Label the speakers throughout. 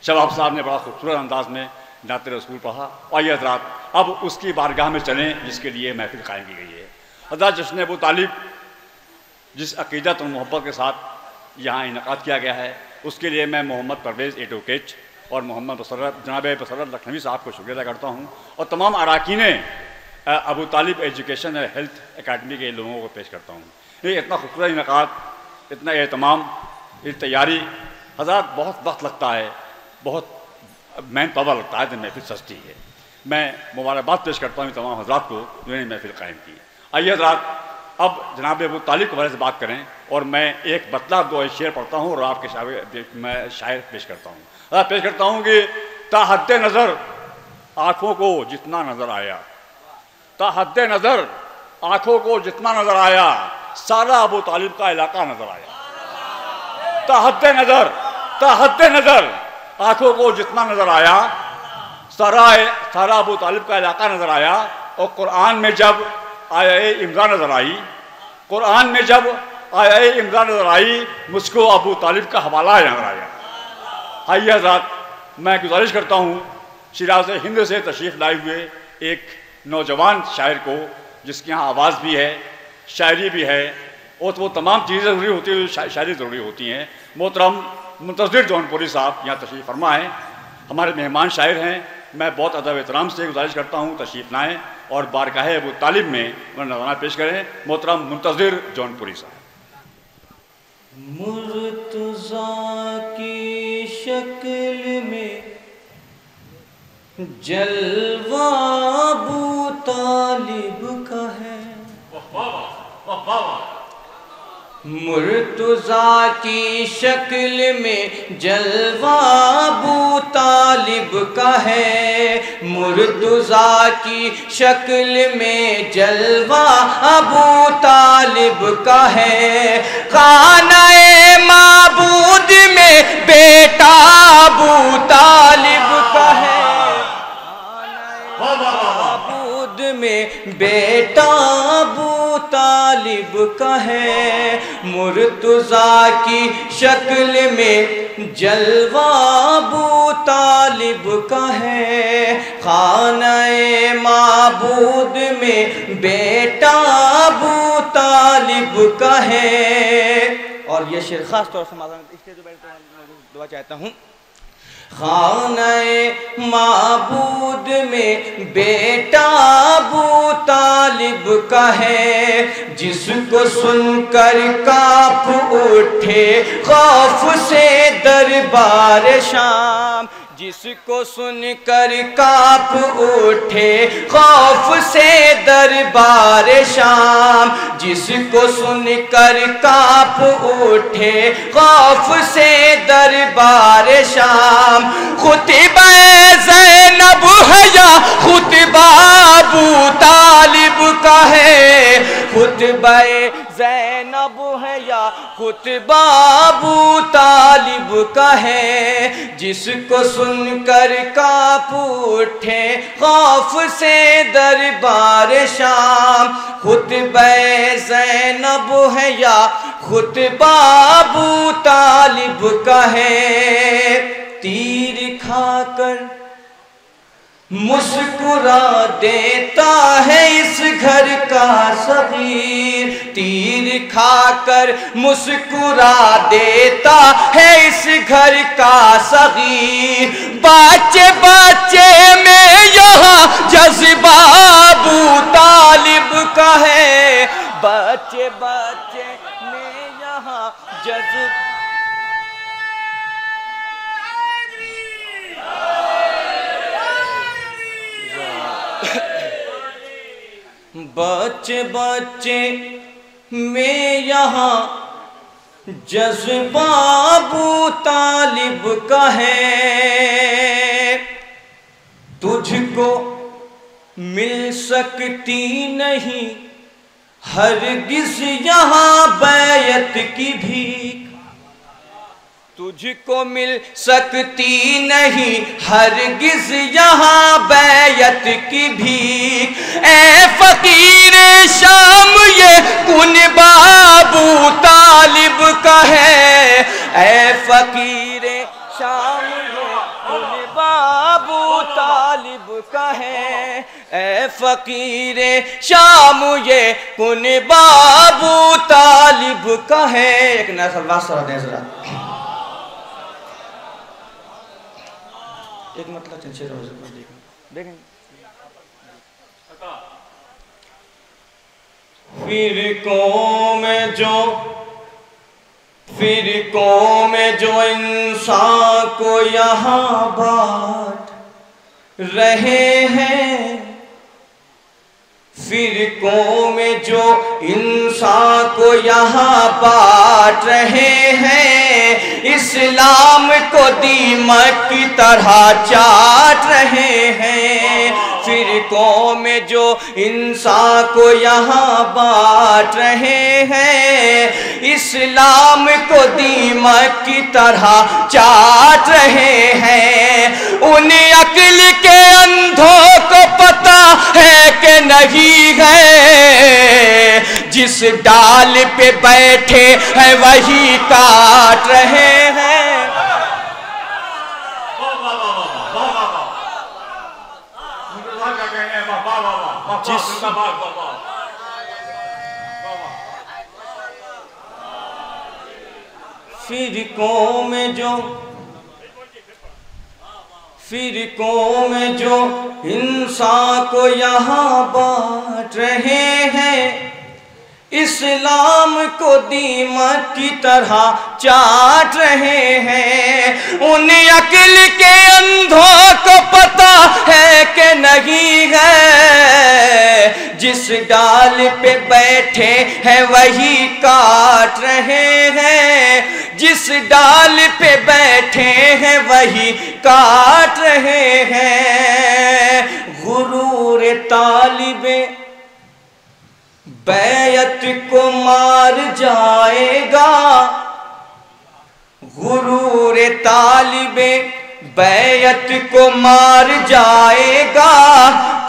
Speaker 1: شباب صاحب نے بڑا خوبصورت انداز میں نعت رسول پڑھا. آئیے حضرات اب اس کی بارگاہ میں چلیں جس کے لیے محفل قائم کی گئی ہے. حضرات جشن ابو طالب جس عقیدت اور محبت کے ساتھ یہاں انعقاد کیا گیا ہے اس کے لیے میں محمد پرویز ایڈوکیٹ اور محمد جناب مسرت لکھنوی صاحب کو شکریہ ادا کرتا ہوں اور تمام اراکین ابو طالب ایجوکیشن اور ہیلتھ اکیڈمی کے لوگوں کو پیش کرتا ہوں. یہ اتنا خوبصورت انعقاد، اتنا اہتمام، یہ تیاری حضرات بہت وقت لگتا ہے، بہت مین پاور لگتا ہے جب محفل سجتی ہے. میں مبارکباد پیش کرتا ہوں تمام حضرات کو جنہوں نے محفل قائم کی. آئیے حضرات اب جناب ابو طالب کے بارے سے بات کریں اور میں ایک بطلہ دو شعر پڑھتا ہوں اور آپ کے میں شاعر پیش کرتا ہوں. پیش کرتا ہوں کہ تا حد نظر آنکھوں کو جتنا نظر آیا، تا حد نظر آنکھوں کو جتنا نظر آیا، سارا ابو طالب کا علاقہ نظر آیا. تا حد نظر آنکھوں کو جتنا نظر آیا، سارا ابو طالب کا علاقہ نظر آیا. اور قرآن میں جب آیا امرا نظر آئی، قرآن میں جب آیا امرا نظر آئی، مجھ کو ابو طالب کا حوالہ نظر آیا. آئیے حضرات میں گزارش کرتا ہوں شیراز ہند سے تشریف لائے ہوئے ایک نوجوان شاعر کو جس کے یہاں آواز بھی ہے، شاعری بھی ہے اور وہ تمام چیزیں ضروری ہوتی ہیں، شاعری ضروری ہوتی ہیں. محترم منتظر جون پوری صاحب یہاں تشریف فرما ہیں، ہمارے مہمان شاعر ہیں. میں بہت ادب احترام سے گزارش کرتا ہوں تشریف لائیں اور بارگاہ ابو طالب میں نذرانہ پیش کریں. محترم منتظر جون پوری صاحب.
Speaker 2: مرتضیٰ کی شکل میں جلوہ ابو طالب کا ہے، مرتضیٰ کی شکل میں جلوہ ابو طالب کا ہے، مرتضیٰ کی شکل میں جلوہ ابو طالب کا ہے. خانہ معبود میں بیٹا ابو طالب کا ہے، معبود میں بیٹا ابو طالب کا ہے. مرتضیٰ کی شکل میں جلوہ ابو طالب کا ہے، خانہ معبود میں بیٹا ابو طالب کا ہے. اور یہ شعر خاص طور سے اس لیے دعا چاہتا ہوں. خانہ معبود میں بیٹا ابو طالب کا ہے، جس کو سن کر کانپ اٹھے خوف سے دربار شام، جس کو سن کر کانپ اٹھے خوف سے دربار شام، جس کو سن کر کانپ اٹھے خوف سے دربار شام. خطبہ زینب ہے یا خطبہ ابو طالب کا ہے، خطبہ زینب ہے یا خطبہ ابو طالب کا ہے، جس کو سن کر کانپ اٹھے خوف سے دربار شام. خطبہ زینب ہے یا خطبہ ابو طالب کا ہے. تیر کھا کر مسکرا دیتا ہے اس گھر کا صغیر، تیر کھا کر مسکرا دیتا ہے اس گھر کا صغیر. بچے بچے میں یہاں جذبہ ابو طالب کا ہے، بچے بچے میں یہاں جذبہ بچے بچے میں یہاں جذبہ ابو طالب کا ہے. تجھ کو مل سکتی نہیں ہرگز یہاں بیعت کی بھیک، تجھ کو مل سکتی نہیں ہرگز یہاں بیعت کی بھیک. اے فقیر شام یہ کنبہ ابو طالب کا ہے، اے فقیر شام یہ طالب کا ہے، اے فقیر شام یہ کن بابو طالب کا ہے۔ ایک نیا سلوات سرا دیں ذرا، ایک مطلب چنچے روزے پر دیکھیں۔ فرقوں میں جو انسان کو یہاں بانٹ رہے ہیں، فرقوں میں جو انسان کو یہاں بانٹ رہے ہیں، اسلام کو دیمک کی طرح چاٹ رہے ہیں۔ فرقوں میں جو انسان کو یہاں بانٹ رہے ہیں، اسلام کو دیمک کی طرح چاٹ رہے ہیں۔ ان عقل کے اندھوں کو پتہ ہے کہ نہیں ہے، جس ڈال پہ بیٹھے ہیں وہی کاٹ رہے ہیں۔ فرقوں میں جو انسان کو یہاں بانٹ رہے ہیں، اسلام کو دیمک کی طرح چاٹ رہے ہیں۔ ان عقل کے اندھوں کو پتہ ہے کہ نہیں ہے، جس ڈال پہ بیٹھے ہیں وہی کاٹ رہے ہیں، جس ڈال پہ بیٹھے ہیں وہی کاٹ رہے ہیں۔ غرور طالب بیعت کو مار جائے گا، غرور طالب بیعت کو مار جائے گا،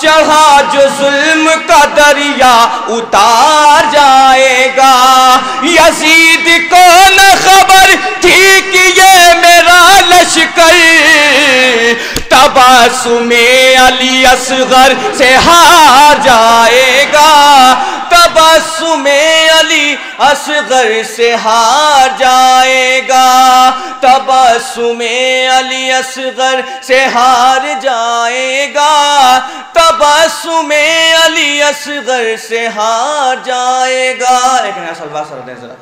Speaker 2: چڑھا جو ظلم کا دریا اتار جائے گا۔ یزید کو نہ خبر تھی کہ یہ میرا لشکر تبسم علی اصغر سے ہار جائے گا، تبسم علی اصغر سے ہار جائے گا، تبسم علی اصغر سے ہار جائے گا، تبسم علی اصغر سے ہار جائے گا۔ ایک نیا سلوات سر دیں ذرا۔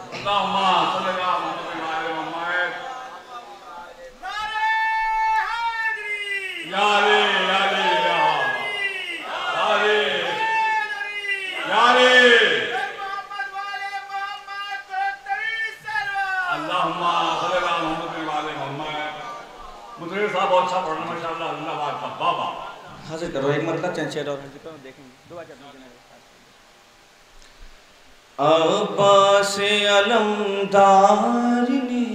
Speaker 2: حاضر کرو ایک مطلب چند شعر اور دیکھیں گے، دعا کریں گے۔ عباس علمدار نے،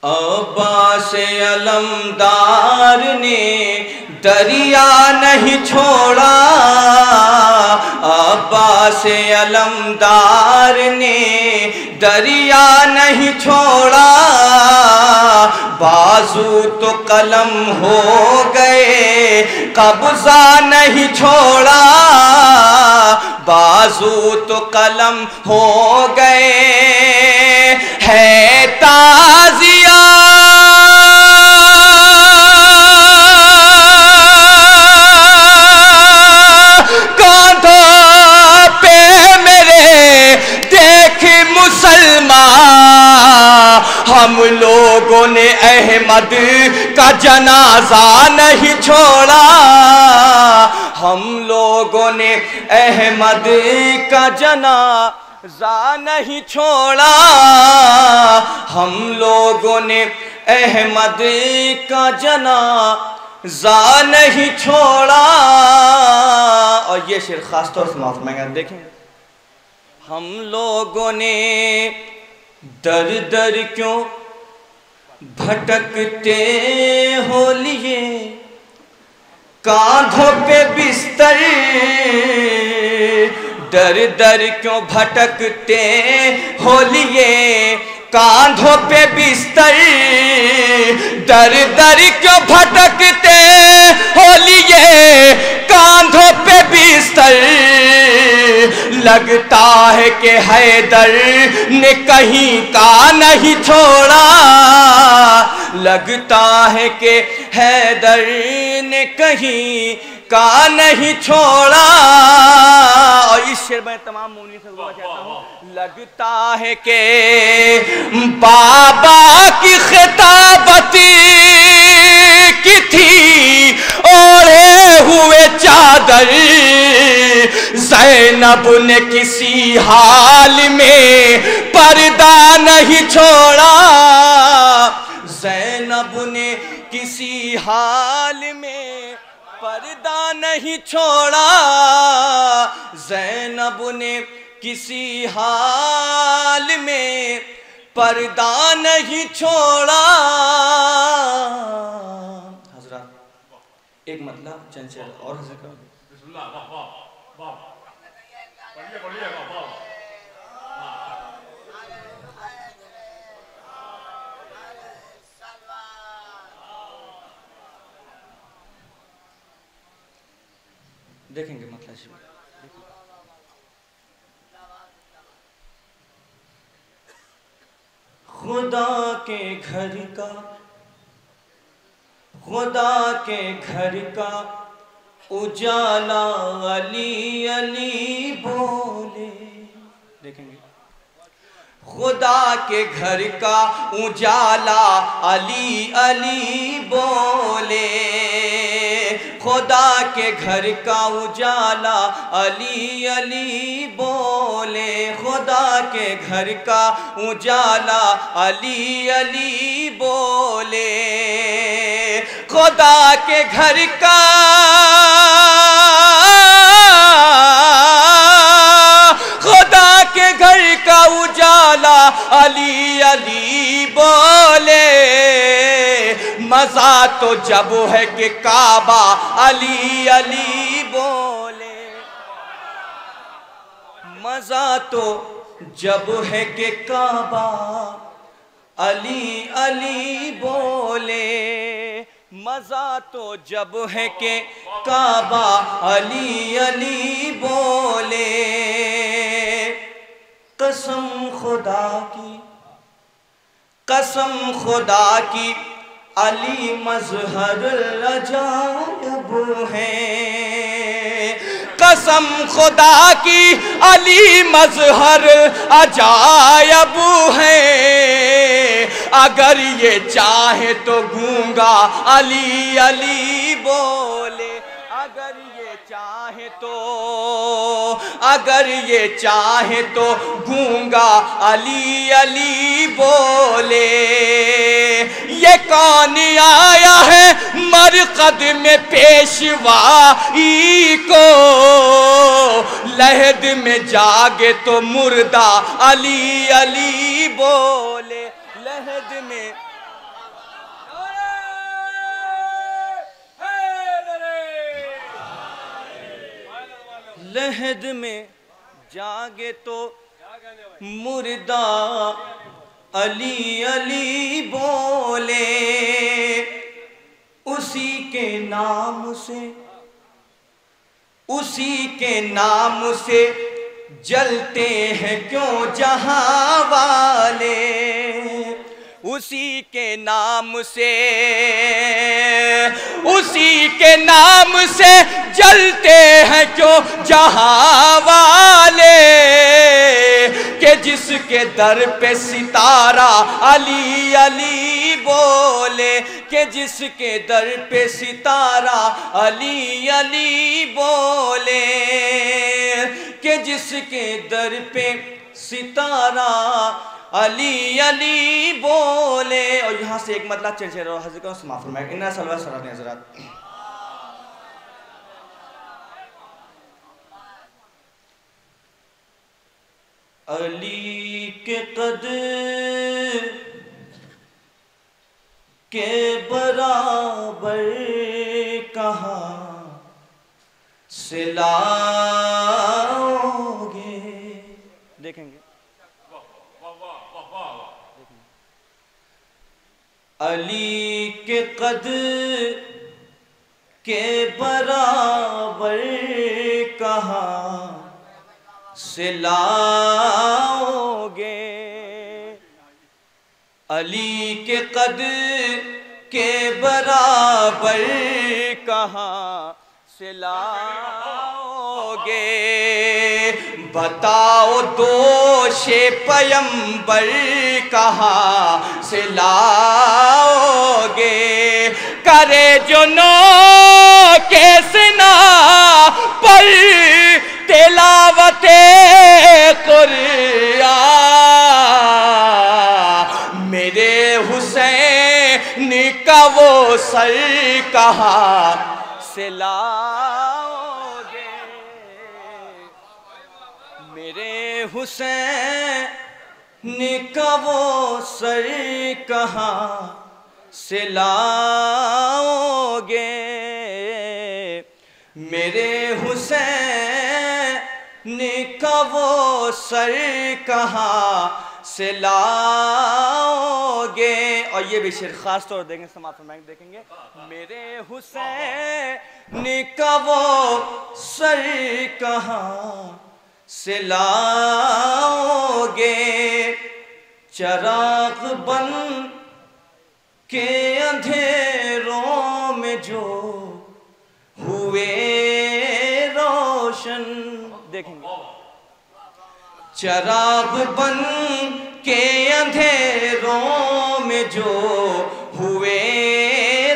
Speaker 2: عباس علمدار نے دریا نہیں چھوڑا، عباس علمدار نے دریا نہیں چھوڑا، بازو تو قلم ہو گئے قبضہ نہیں چھوڑا، بازو تو قلم ہو گئے ہے تازیہ کاندھوں پہ میرے دیکھ مسلمان، ہم لوگوں نے احمد کا جنازہ نہیں چھوڑا، ہم لوگوں نے احمد کا جنازہ نہیں چھوڑا، ہم لوگوں نے احمد کا جنازہ نہیں چھوڑا۔ اور یہ شعر خاص طور سے معاف مانگا، دیکھیں ہم لوگوں نے در در کیوں بھٹکتے ہو لیے، کاندھوں پہ بستر در در کیوں بھٹکتے ہو لیے، کاندھوں پہ بستر در در کیوں بھٹکتے ہو لیے کاندھوں پہ بستر لگتا ہے کہ حیدر نے کہیں کا نہیں چھوڑا لگتا ہے کہ حیدر نے کہیں کا نہیں چھوڑا اور اس شعر میں تمام مومنین سے دعا چاہتا ہوں لگتا ہے کہ بابا کی خطابت کی تھی اوڑھے ہوئے چادر زینب نے کسی حال میں پردہ نہیں چھوڑا زینب نے کسی حال میں پردہ نہیں چھوڑا زینب نے کسی حال میں پردہ نہیں چھوڑا حضرات ایک مطلب چند شعر اور ذکر بسم اللہ واہ واہ واہ پڑھیے پڑھیے واہ واہ دیکھیں گے مطلب شعر خدا کے گھر کا خدا کے گھر کا اجالا علی علی بولے دیکھیں گے خدا کے گھر کا اجالا علی علی بولے خدا کے گھر کا اجالا علی علی بولے خدا کے گھر کا اجالا علی علی بولے خدا کے گھر کا خدا کے گھر کا اجالا علی علی بولے مزہ تو جب ہے کہ کعبہ علی علی بولے مزہ تو جب ہے کہ کعبہ علی علی بولے مزہ تو جب ہے کہ کعبہ علی علی بولے قسم خدا کی قسم خدا کی علی مظہر العجائب ہے قسم خدا کی علی مظہر عجائب ہے اگر یہ چاہے تو گونگا علی علی بولے اگر یہ چاہے تو گونگا علی علی بولے یہ کون آیا ہے مرقد میں پیشوائی کو لحد میں جاگے تو مردہ علی علی بولے لحد میں لحد میں جاگے تو مردہ علی علی بولے اسی کے نام سے جلتے ہیں کیوں جہاں والے اسی کے نام سے جلتے ہیں کیوں جہاں والے کہ جس کے در پہ ستارہ علی علی بولے کہ جس کے در پہ ستارہ علی علی بولے کہ جس کے در پہ ستارہ علی علی بولے اور یہاں سے ایک مطلب چل رہا حضرت کا سماع فرمائے انہا صلی اللہ علیہ وسلم حضرات علی کے قدر کے برابر کہاں سے لاؤ گے دیکھیں گے علی کے قدر کے برابر کہاں سے لاؤ گے، علی کے قدر کے برابر کہاں سے لاؤ گے، بتاؤ دوش پیمبر کہاں سے لاؤ گے، کرے جو نو کے سنا پر تلاوت قرآن، میرے حسین کا وہ سر کہاں سے لاؤ گے، میرے حسین کا وہ سر کہاں سے لاؤ گے، میرے حسین کا وہ سر کہاں سے لاؤ گے۔ اور یہ بھی شعر خاص طور دیں گے، سماعت فرمائیں گے، دیکھیں گے، میرے حسین کا وہ سر کہاں سے لاؤ گے، چراغ بن کے اندھیروں میں جو ہوئے روشن، دیکھیں گے، چراغ بن کے اندھیروں میں جو ہوئے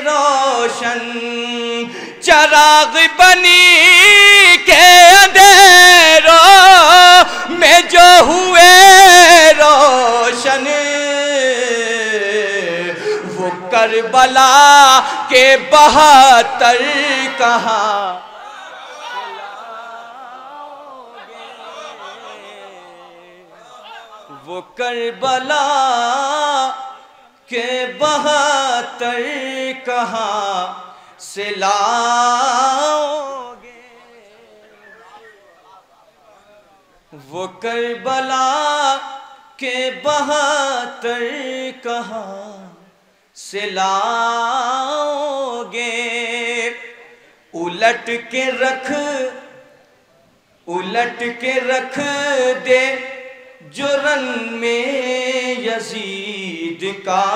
Speaker 2: روشن، چراغ بنی کے اندھیروں میں جو ہوئے روشن، وہ کربلا کے 72 کہاں وہ کربلا کے 72 کہاں سے لاؤ گے، وہ کربلا کے 72 کہاں سے لاؤ گے، الٹ کے رکھ دے جو رن میں یزید کا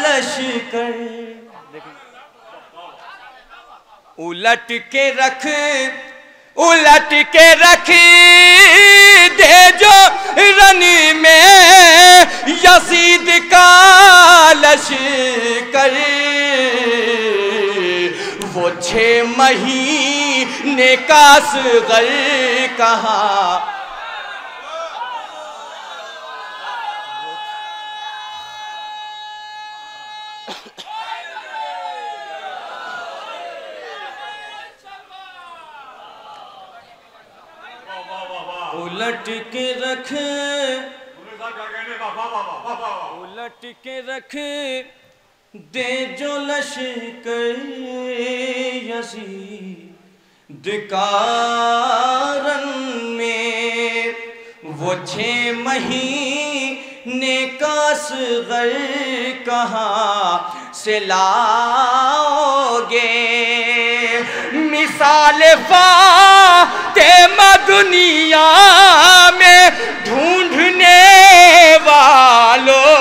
Speaker 2: لشکر، الٹ کے رکھ دے جو رن میں یزید کا لشکر، وہ 6 مہینے کا اصغر کہاں الٹ کے رکھ دے جو لشکر یزید کا رن میں، وہ 6 مہینے کا اصغر کہاں سے لاؤ گے، مثال فاطمہ دنیا میں ڈھونڈنے والوں،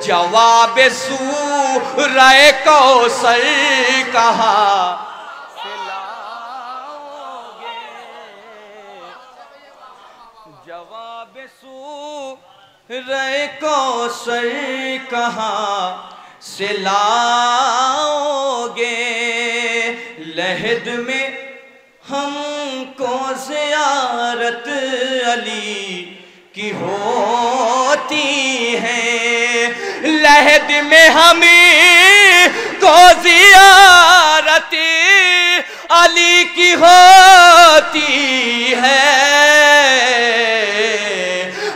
Speaker 2: جواب سورہ کوثر کہاں سے لاؤ گے، جواب سورہ کوثر کہاں سے لاؤ گے، لحد میں ہم کو زیارت علی کی ہوتی ہے، لحد میں ہمیں کو زیارت علی کی ہوتی ہے،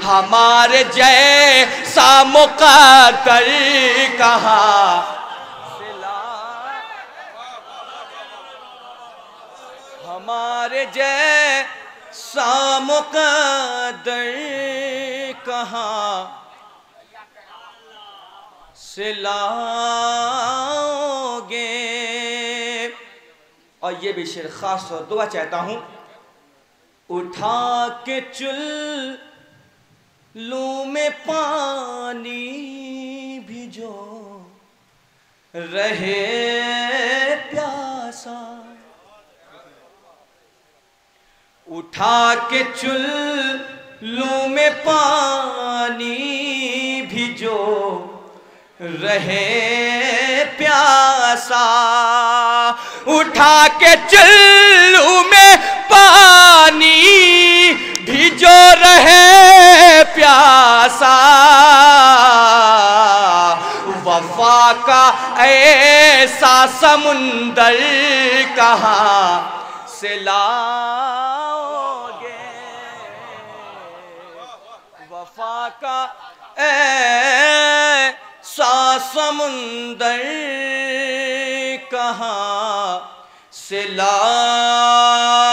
Speaker 2: ہمارے جیسا مقدر کہاں سے ہمارے جیسا مقدر کہاں سے لاؤ گے. اور یہ بھی شعر خاص طور دعا چاہتا ہوں. اٹھا کے چلوں میں پانی بھی جو رہے پیاسا. اٹھا کے چلوں میں پانی بھی جو رہے پیاسا. اٹھا کے چلوں میں پانی بھی جو رہے پیاسا. وفا کا ایسا سمندر کہاں سے لاؤ گے. وفا کا ایسا سمندر کہاں سے لاؤ